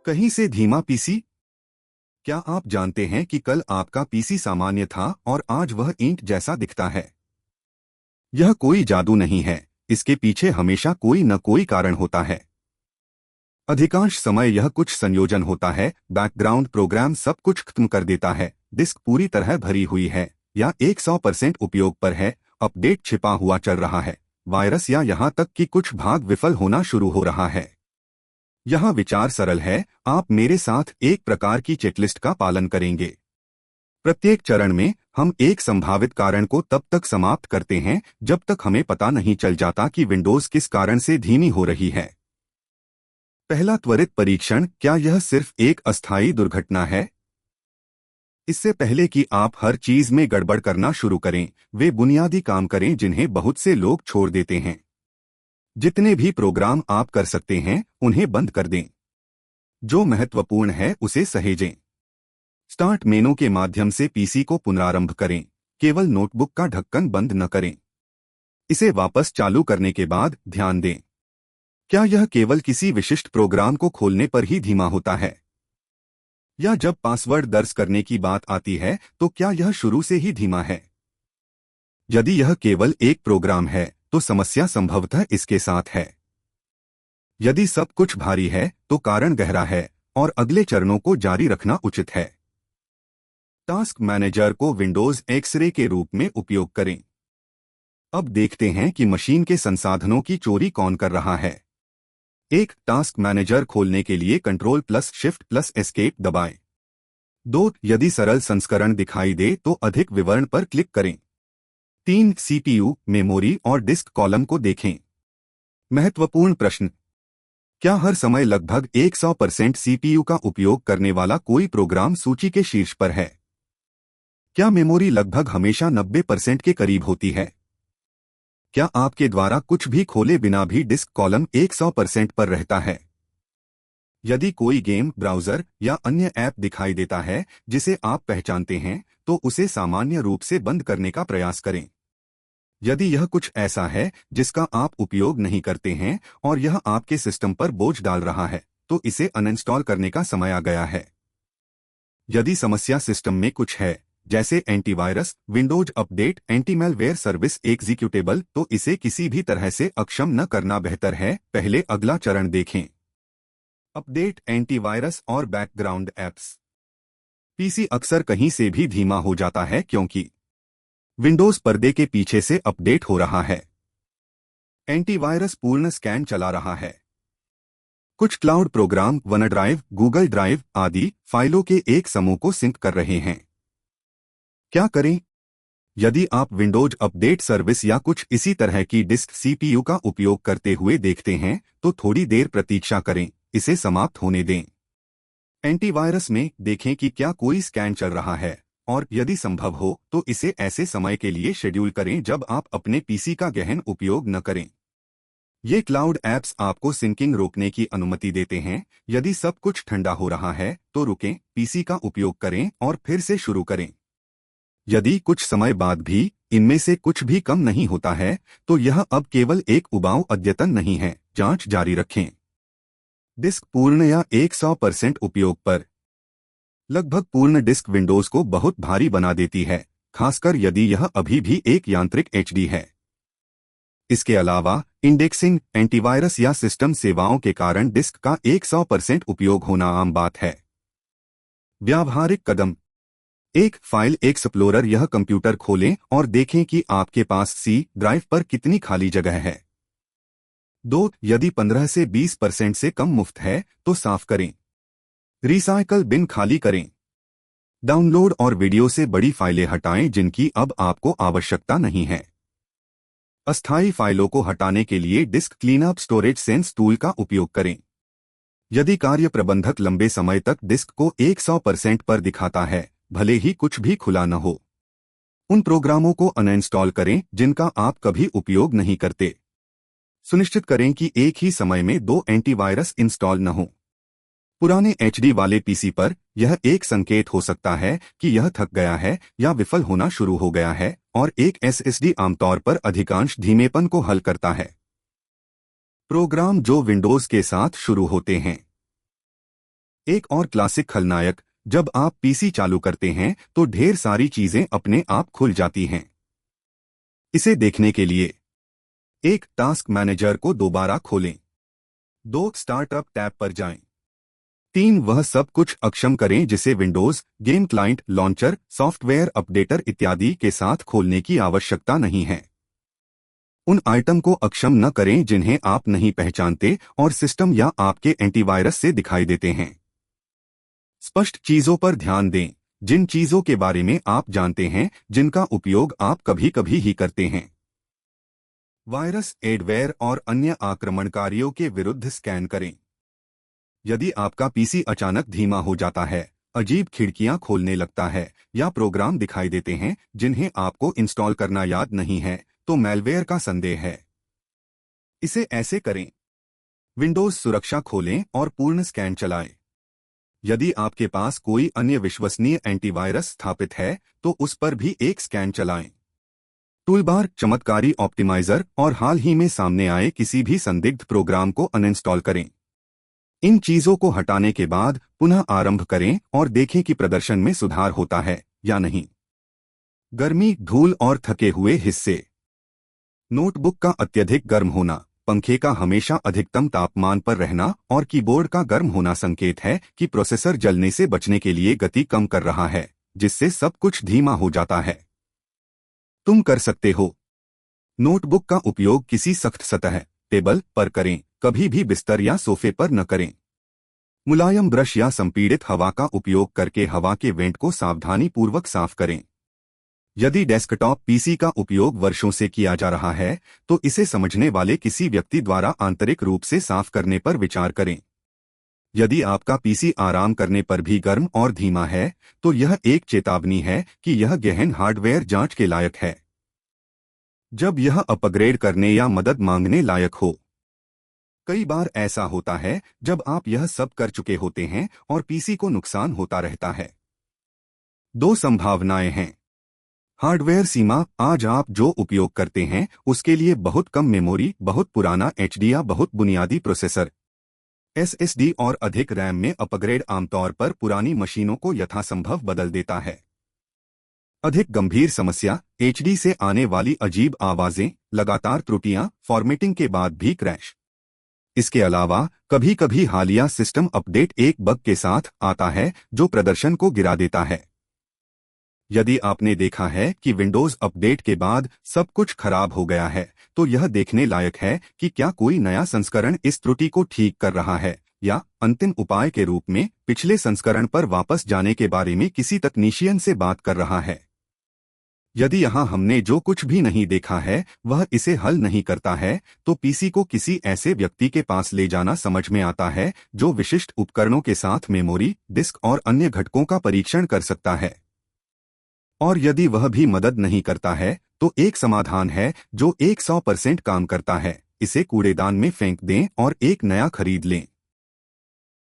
कहीं से धीमा पीसी। क्या आप जानते हैं कि कल आपका पीसी सामान्य था और आज वह ईंट जैसा दिखता है? यह कोई जादू नहीं है, इसके पीछे हमेशा कोई न कोई कारण होता है। अधिकांश समय यह कुछ संयोजन होता है, बैकग्राउंड प्रोग्राम सब कुछ खत्म कर देता है, डिस्क पूरी तरह भरी हुई है या 100% उपयोग पर है, अपडेट छिपा हुआ चल रहा है, वायरस या यहाँ तक कि कुछ भाग विफल होना शुरू हो रहा है। यहाँ विचार सरल है, आप मेरे साथ एक प्रकार की चेकलिस्ट का पालन करेंगे। प्रत्येक चरण में हम एक संभावित कारण को तब तक समाप्त करते हैं जब तक हमें पता नहीं चल जाता कि विंडोज किस कारण से धीमी हो रही है। पहला त्वरित परीक्षण, क्या यह सिर्फ एक अस्थायी दुर्घटना है? इससे पहले कि आप हर चीज में गड़बड़ करना शुरू करें, वे बुनियादी काम करें जिन्हें बहुत से लोग छोड़ देते हैं। जितने भी प्रोग्राम आप कर सकते हैं उन्हें बंद कर दें। जो महत्वपूर्ण है उसे सहेजें। स्टार्ट मेनू के माध्यम से पीसी को पुनरारंभ करें, केवल नोटबुक का ढक्कन बंद न करें। इसे वापस चालू करने के बाद ध्यान दें, क्या यह केवल किसी विशिष्ट प्रोग्राम को खोलने पर ही धीमा होता है, या जब पासवर्ड दर्ज करने की बात आती है तो क्या यह शुरू से ही धीमा है? यदि यह केवल एक प्रोग्राम है तो समस्या संभवतः इसके साथ है। यदि सब कुछ भारी है तो कारण गहरा है और अगले चरणों को जारी रखना उचित है। टास्क मैनेजर को विंडोज एक्सरे के रूप में उपयोग करें। अब देखते हैं कि मशीन के संसाधनों की चोरी कौन कर रहा है। एक टास्क मैनेजर खोलने के लिए Ctrl+Shift+Escape दबाएं। 2. यदि सरल संस्करण दिखाई दे तो अधिक विवरण पर क्लिक करें। 3. सीपीयू, मेमोरी और डिस्क कॉलम को देखें। महत्वपूर्ण प्रश्न, क्या हर समय लगभग 100% सीपीयू का उपयोग करने वाला कोई प्रोग्राम सूची के शीर्ष पर है? क्या मेमोरी लगभग हमेशा 90% के करीब होती है? क्या आपके द्वारा कुछ भी खोले बिना भी डिस्क कॉलम 100% पर रहता है? यदि कोई गेम, ब्राउज़र या अन्य ऐप दिखाई देता है जिसे आप पहचानते हैं तो उसे सामान्य रूप से बंद करने का प्रयास करें। यदि यह कुछ ऐसा है जिसका आप उपयोग नहीं करते हैं और यह आपके सिस्टम पर बोझ डाल रहा है तो इसे अनइंस्टॉल करने का समय आ गया है। यदि समस्या सिस्टम में कुछ है जैसे antivirus, Windows update, antimalware service executable, तो इसे किसी भी तरह से अक्षम न करना बेहतर है। पहले अगला चरण देखें, अपडेट, एंटीवायरस और बैकग्राउंड एप्स। पीसी अक्सर कहीं से भी धीमा हो जाता है क्योंकि विंडोज पर्दे के पीछे से अपडेट हो रहा है, एंटीवायरस पूर्ण स्कैन चला रहा है, कुछ cloud program OneDrive, Google drive आदि फाइलों के एक समूह को सिंक कर रहे हैं। क्या करें? यदि आप विंडोज अपडेट सर्विस या कुछ इसी तरह की डिस्क सीपीयू का उपयोग करते हुए देखते हैं तो थोड़ी देर प्रतीक्षा करें, इसे समाप्त होने दें। एंटीवायरस में देखें कि क्या कोई स्कैन चल रहा है और यदि संभव हो तो इसे ऐसे समय के लिए शेड्यूल करें जब आप अपने पीसी का गहन उपयोग न करें। ये क्लाउड ऐप्स आपको सिंकिंग रोकने की अनुमति देते हैं। यदि सब कुछ ठंडा हो रहा है तो रुकें, पीसी का उपयोग करें और फिर से शुरू करें। यदि कुछ समय बाद भी इनमें से कुछ भी कम नहीं होता है तो यह अब केवल एक उबाऊ अद्यतन नहीं है, जांच जारी रखें। डिस्क पूर्ण या 100% उपयोग पर। लगभग पूर्ण डिस्क विंडोज को बहुत भारी बना देती है, खासकर यदि यह अभी भी एक यांत्रिक एचडी है। इसके अलावा इंडेक्सिंग, एंटीवायरस या सिस्टम सेवाओं के कारण डिस्क का 100% उपयोग होना आम बात है। व्यावहारिक कदम, एक फाइल एक्सप्लोरर। यह कंप्यूटर खोलें और देखें कि आपके पास सी ड्राइव पर कितनी खाली जगह है। 2. यदि 15 से 20% से कम मुफ्त है तो साफ करें। रिसाइकल बिन खाली करें। डाउनलोड और वीडियो से बड़ी फाइलें हटाएं जिनकी अब आपको आवश्यकता नहीं है। अस्थायी फाइलों को हटाने के लिए disc cleanup storage sense tool का उपयोग करें। यदि कार्य प्रबंधक लंबे समय तक डिस्क को 100% पर दिखाता है, भले ही कुछ भी खुला न हो, उन प्रोग्रामों को अनइंस्टॉल करें जिनका आप कभी उपयोग नहीं करते। सुनिश्चित करें कि एक ही समय में 2 एंटीवायरस इंस्टॉल न हो। पुराने एचडी वाले पीसी पर यह एक संकेत हो सकता है कि यह थक गया है या विफल होना शुरू हो गया है, और एक एसएसडी आमतौर पर अधिकांश धीमेपन को हल करता है। प्रोग्राम जो विंडोज के साथ शुरू होते हैं। एक और क्लासिक खलनायक, जब आप पीसी चालू करते हैं तो ढेर सारी चीजें अपने आप खुल जाती हैं। इसे देखने के लिए एक टास्क मैनेजर को दोबारा खोलें। 2 स्टार्टअप टैब पर जाएं। 3 वह सब कुछ अक्षम करें जिसे Windows, game client, launcher, software updater इत्यादि के साथ खोलने की आवश्यकता नहीं है। उन आइटम को अक्षम न करें जिन्हें आप नहीं पहचानते और सिस्टम या आपके एंटीवायरस से दिखाई देते हैं। स्पष्ट चीजों पर ध्यान दें, जिन चीजों के बारे में आप जानते हैं जिनका उपयोग आप कभी कभी ही करते हैं। वायरस, एडवेयर और अन्य आक्रमणकारियों के विरुद्ध स्कैन करें। यदि आपका पीसी अचानक धीमा हो जाता है, अजीब खिड़कियां खोलने लगता है या प्रोग्राम दिखाई देते हैं जिन्हें आपको इंस्टॉल करना याद नहीं है, तो मैलवेयर का संदेह है। इसे ऐसे करें। विंडोज सुरक्षा खोलें और पूर्ण स्कैन चलाएं। यदि आपके पास कोई अन्य विश्वसनीय एंटीवायरस स्थापित है तो उस पर भी एक स्कैन चलाएं। टूलबार, चमत्कारी ऑप्टिमाइजर और हाल ही में सामने आए किसी भी संदिग्ध प्रोग्राम को अनइंस्टॉल करें। इन चीजों को हटाने के बाद पुनः आरंभ करें और देखें कि प्रदर्शन में सुधार होता है या नहीं। गर्मी, धूल और थके हुए हिस्से। नोटबुक का अत्यधिक गर्म होना, पंखे का हमेशा अधिकतम तापमान पर रहना और कीबोर्ड का गर्म होना संकेत है कि प्रोसेसर जलने से बचने के लिए गति कम कर रहा है, जिससे सब कुछ धीमा हो जाता है। तुम कर सकते हो। नोटबुक का उपयोग किसी सख्त सतह, टेबल पर करें, कभी भी बिस्तर या सोफे पर न करें। मुलायम ब्रश या संपीड़ित हवा का उपयोग करके हवा के वेंट को सावधानी पूर्वक साफ करें। यदि डेस्कटॉप पीसी का उपयोग वर्षों से किया जा रहा है तो इसे समझने वाले किसी व्यक्ति द्वारा आंतरिक रूप से साफ करने पर विचार करें। यदि आपका पीसी आराम करने पर भी गर्म और धीमा है तो यह एक चेतावनी है कि यह गहन हार्डवेयर जांच के लायक है। जब यह अपग्रेड करने या मदद मांगने लायक हो। कई बार ऐसा होता है जब आप यह सब कर चुके होते हैं और पीसी को नुकसान होता रहता है। 2 संभावनाएं हैं। हार्डवेयर सीमा, आज आप जो उपयोग करते हैं उसके लिए बहुत कम मेमोरी, बहुत पुराना एचडी या बहुत बुनियादी प्रोसेसर एसएसडी और अधिक रैम में अपग्रेड आमतौर पर पुरानी मशीनों को यथासंभव बदल देता है। अधिक गंभीर समस्या, एचडी से आने वाली अजीब आवाजें, लगातार त्रुटियां, फॉर्मेटिंग के बाद भी क्रैश। इसके अलावा कभी कभी हालिया सिस्टम अपडेट एक बग के साथ आता है जो प्रदर्शन को गिरा देता है। यदि आपने देखा है कि विंडोज अपडेट के बाद सब कुछ खराब हो गया है तो यह देखने लायक है कि क्या कोई नया संस्करण इस त्रुटि को ठीक कर रहा है या अंतिम उपाय के रूप में पिछले संस्करण पर वापस जाने के बारे में किसी तकनीशियन से बात कर रहा है। यदि यहां हमने जो कुछ भी नहीं देखा है वह इसे हल नहीं करता है तो पीसी को किसी ऐसे व्यक्ति के पास ले जाना समझ में आता है जो विशिष्ट उपकरणों के साथ मेमोरी, डिस्क और अन्य घटकों का परीक्षण कर सकता है। और यदि वह भी मदद नहीं करता है तो एक समाधान है जो 100% काम करता है। इसे कूड़ेदान में फेंक दें और एक नया खरीद लें।